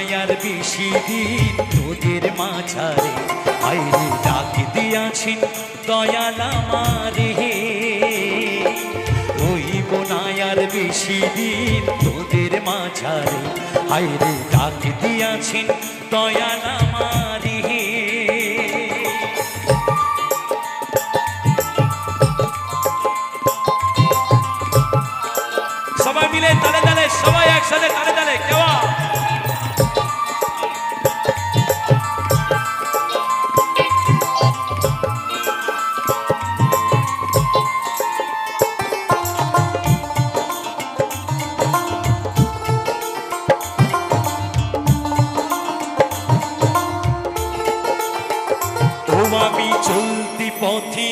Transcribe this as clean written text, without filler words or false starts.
নাই আর বেশি দিন তোদের মাঝারে, আইরে ডাক দিয়াছেন দয়াল আমারে, হইব না আর বেশি দিন তোদের মাঝারে, আইরে ডাক দিয়াছেন দয়াল আমারে। সবাই মিলে তালে তালে, সবাই একসাথে তালে তালে কেওয়া। ও আমি চলতি পথে